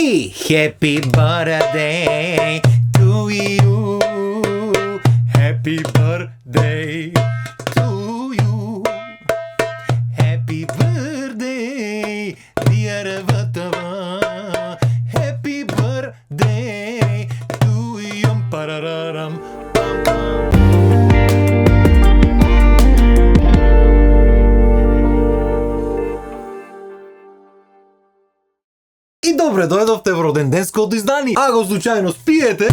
И happy birthday to you. Happy birthday to you. Happy birthday dear Vatava. Happy birthday to you. Parararam. И добре дојдовте во роденденското издание. Ако случајно спиете,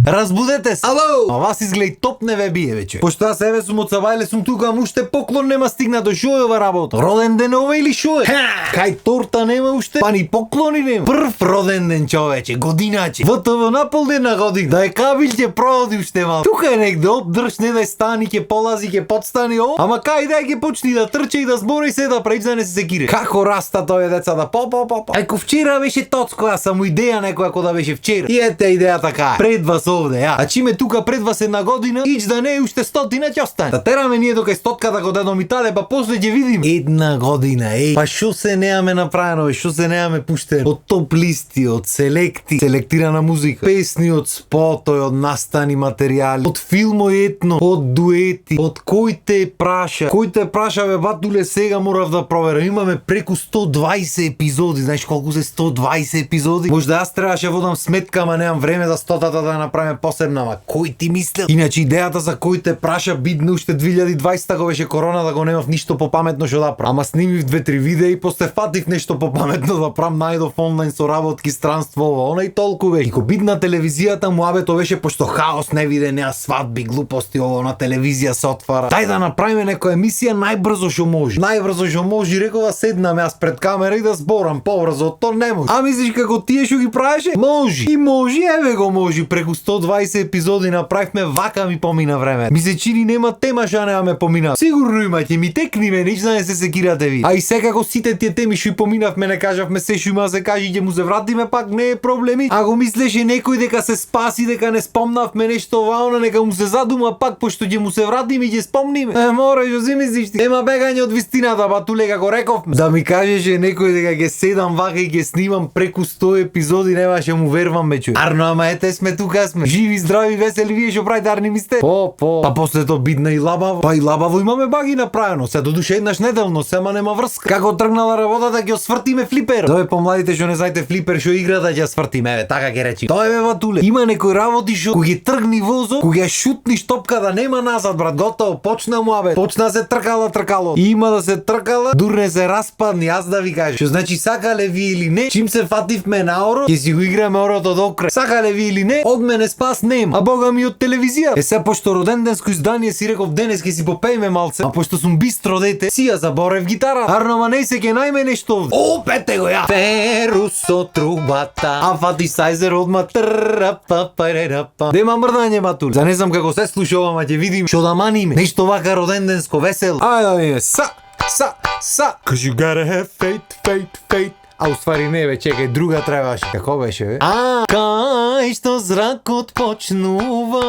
разбудете се. Ало! А вас изгледа топ не ве бие вече. Пошто аз еве сум од Савајле, сум тука, ама уште поклон нема стигна до шо е ова работа. Роден ден ова или шо е? Кај торта нема уште, па ни поклони нема. Прв роден ден човече, годиначе. ВТВ на пол ден на година. Да е кабил ќе проводи уште мал. Тука е негде обдрж, не да е стани, ќе полази, ќе подстани о. Ама кај да ќе почни да трче и да збори и се да прави да не се секире. Како раста тој деца да по. Ако вчера беше тоцко, јас само идеја некоја ако да беше вчера. И ете идеја така. Пред вас овде, ја. А чиме тука пред вас една година, ич да не е уште 100 ќе остане. Да тераме ние дока стотката го дадом Италија, па после ќе видиме. Една година, еј. Па шо се неаме направено, бе, шо се неаме пуштено? Од топ листи, од селекти, селектирана музика, песни од спотој, од настани материјали, од филмој етно, од дуети, од кој те праша. Кој те праша, бе, батуле, сега морав да проверам. Имаме преку 120 епизоди, знаеш колку се 120 епизоди? Можда јас требаше водам сметка, ама немам време за 100-тата да направиме посебна, ама кој ти мислел? Иначе идејата за кој те праша бидна уште 2020 го беше корона да го немав ништо попаметно што да правам. Ама снимив 2-3 видеа и после фатив нешто попаметно да правам, најдов онлайн соработки, странство, ова, и толку бе. И ко бидна телевизијата муабето беше пошто хаос не виде, неа свадби, глупости, ово на телевизија се отвара. Дај да направиме некоја емисија најбрзо што може. Најбрзо што може, рекова седнаме јас пред камера и да зборам побрзо, то не може. А мислиш како тие што ги правеше? Може. И може, еве го може. Преку 120 епизоди направивме, вака ми помина време. Ми се чини нема тема што немаме помина. Сигурно има, ќе ми текниме, ниш да не се секирате ви. А и секако сите тие теми што и поминавме, не кажавме се што има да се каже, ќе му се вратиме, пак не е проблеми. Ако мислеше некој дека се спаси, дека не спомнавме нешто ваона, нека му се задума пак, пошто ќе му се вратиме и ќе спомниме. Мора што си мислиш ти? Нема бегање од вистината, батуле, како рековме. Да ми кажеше некој дека ќе седам вака и ќе снимам преку 100 епизоди, немаше му вервам бе човек. Арно, ама ете сме тука сме. Живи, здрави, весели, вие што правите, арни ми сте? Па после тоа бидна и лабаво. Па и лабаво имаме баги направено. Се додуше еднаш неделно, сема нема врска. Како тргнала работата ќе освртиме флипер. Тоа е помладите што не знаете флипер што играта ќе свртиме, еве така ќе речи. Тоа е бе батуле. Има некои работи што кога ги тргни возо, кога ја шутниш топката нема назад брат, готово, почна муабет. Почна се тркало. И има да се тркала, дурне се распадни, аз да ви кажам. Што значи сакале ви или не, чим се фативме на оро, ќе си го играме орото до крај. Сакале ви или не, од мене спас нема. А бога ми од телевизија. Е се пошто роденденско издание си реков денес ќе си попееме малце. А пошто сум бистро дете, си ја заборев гитара. Арно ма не се ќе најме нешто овде. О, пете го ја. Перу со трубата. А фати сајзер одма трапапарерапа. Дема мрдање батул. За не знам како се слуша ова, ма ќе видим што да маниме. Нешто вака роденденско весело. Ајде, са. Cause you gotta have faith. А уствари не бе, чекај, друга требаше. Како беше бе? Кај што зракот почнува,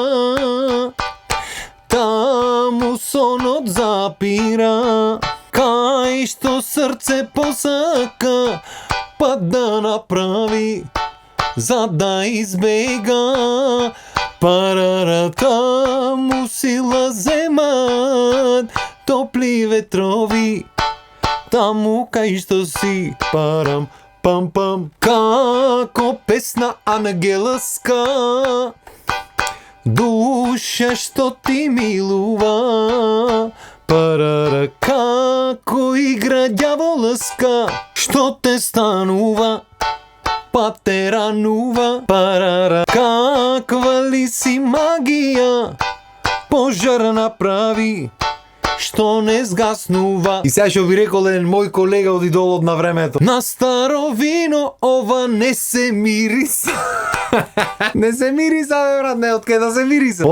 таму сонот запира. Кај што срце посака, па да направи, за да избега. Парарат, таму сила земат, топли ветрови, таму кај што си парам пам. Како песна ангелска, душа што ти милува. Парара, како игра ѓаволска, што те станува, па те ранува. Парара, каква ли си магија, пожар направи, што не сгаснува. И сега што ви рекол еден мој колега од идолот на времето. На старо вино ова не се мириса. Не се мириса, бе, брат, не, откај да се мириса.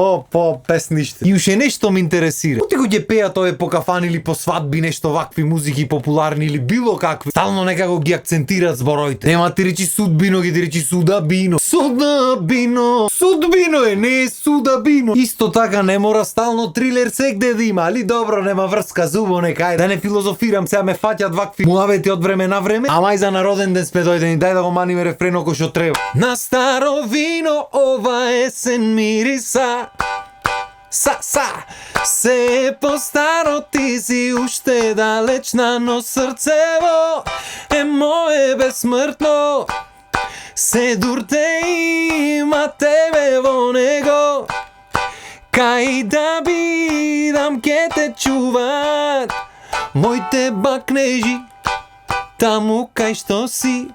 Песниште. И уште нешто ме интересира. Коти го ќе пеа тој по кафани или по свадби, нешто вакви музики популарни или било какви. Стално некако ги акцентираат збороите. Нема ти речи судбино, ги ти речи судабино. Судабино. Судбино е, не е судабино. Исто така не мора стално трилер сегде да има, али добро, нема врска зубо некај. Да не филозофирам, сега ме фаќат вакви муавети од време на време. Ама и за народен ден сме дојдени, дај да го маниме рефрено кој што треба. На старо вино ова есен мириса. Се е по-старо, ти си уште далечна, но срцево е мое безсмртно. Се дурте има тебе во него. Кај да бидам ке те чуват моите бакнежи, таму кај што си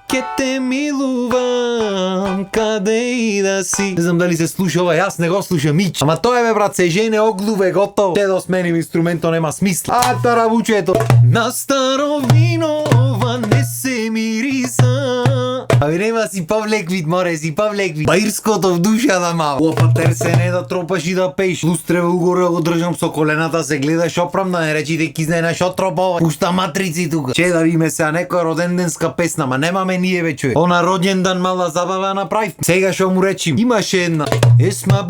ке те милувам, каде и да си. Не знам дали се слуша ова, јас не го слушам ич. Ама тоа е бе брат, се жене оглуве, готово. Те да сменим инструментот нема смисла. А таравучето. На старо вино ова не се мириса. Аби нема си повлеквит, море си повлеквит. Баирското в душа да мал. Опа терсене да тропаш и да пееш. Лустрева угоре го држам со колената, се гледаш опрам да не речи дека изнена шо тропова. Пушта матрици тука. Че да видиме сега некоја роденденска песна, ма немаме ние ве човек. Она роѓендан мала забава направив. Сега шо му речим? Имаше една. It's my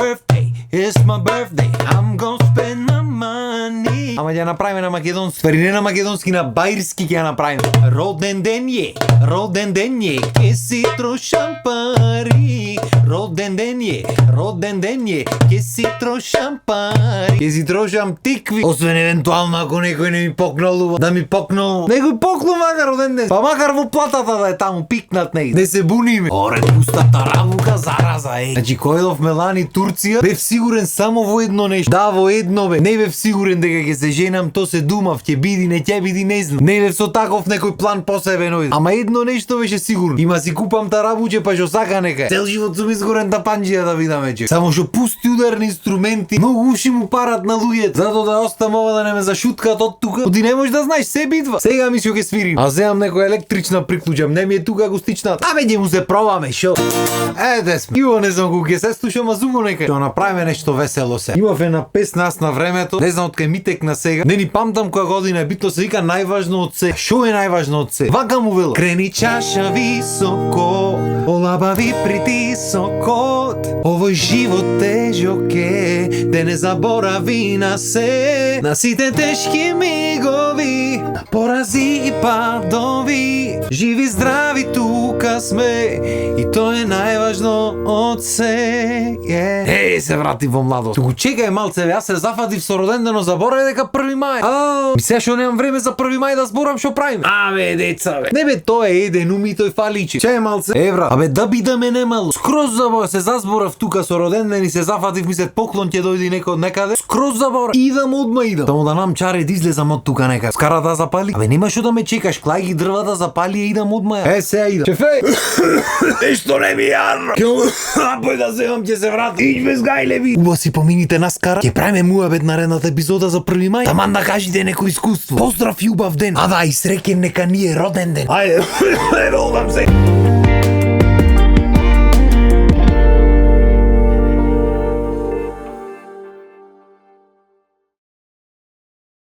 birthday, I'm gonna spend my money. Ама ќе направиме на македонски. Фери не на македонски, на баирски ќе ја направиме. Роден ден е, ке си трошам пари. Роден ден е, ке си трошам пари. Ке си трошам тикви. Освен евентуално ако некој не ми покнал, да ми покнал. Некој покнал макар роден ден. Па макар во платата да е таму пикнат негде. Не се буниме. Оре пуста таравука зараза е. Значи којдов Мелани Турција, бев сигурен само во едно нешто. Да, во едно бе. Не бев сигурен дека ќе се женам, то се думав, ќе биди, не ќе биди, не знам. Не бев со таков некој план посебен ојде. Ама едно нешто беше сигурно. Има си купам таравуќе па што сака нека. Цел живот сум изгорен тапанџија да видам вече. Само што пусти ударни инструменти, многу уши му парат на луѓето. Зато да остам ова да не ме зашуткат од тука. Оди не можеш да знаеш, се битва. Сега ми што ќе свирим. А земам некоја електрична приклучам, не ми е тука акустичната. Абе ќе му се пробаме, шо. Ете сме. Иво не знам кога ќе се слушам, а зубо нека. Ќе направиме нешто весело се. Имав една песна аз на времето, не знам од кај ми текна сега. Не ни памтам која година е, битно се вика најважно од се. Шо е најважно од се? Вака му вела. Крени чаша високо, олабави притисокот. Овој живот тежок е, да не заборави на се. На сите тешки мигови, на порази и падови. Живи здрави тука сме, и тоа е најважно од се. Еј, се врати во младост. Туку чекај малце, јас се зафатив со родендено, заборај дека 1 мај. Ми сега што немам време за 1 мај да зборам што правиме. Абе, деца бе. Не бе, тоа е еден ум и тој фаличи. Чеј малце. Евра, абе да бидаме немало. Скроз заборав, се зазборав тука со роденден и се зафатив, мислев поклон ќе дојде некој од некаде. Скроз заборав. Идам одма идам. Таму да нам чаре да излезам од тука некаде. Скара да запали. Абе нема што да ме чекаш, клај ги дрва да запали и идам одма. Сега идам. Шефе. Нешто не ми јарно. Бој да земам, ќе се врати. Ич без гајлеви. Убаво си помините на скара. Ќе правиме муабет наредната епизода за 1 мај. Таман да кажете некој искуство. Поздрав и убав ден. А да, и среќен нека ни е роден ден. Ајде, волам се.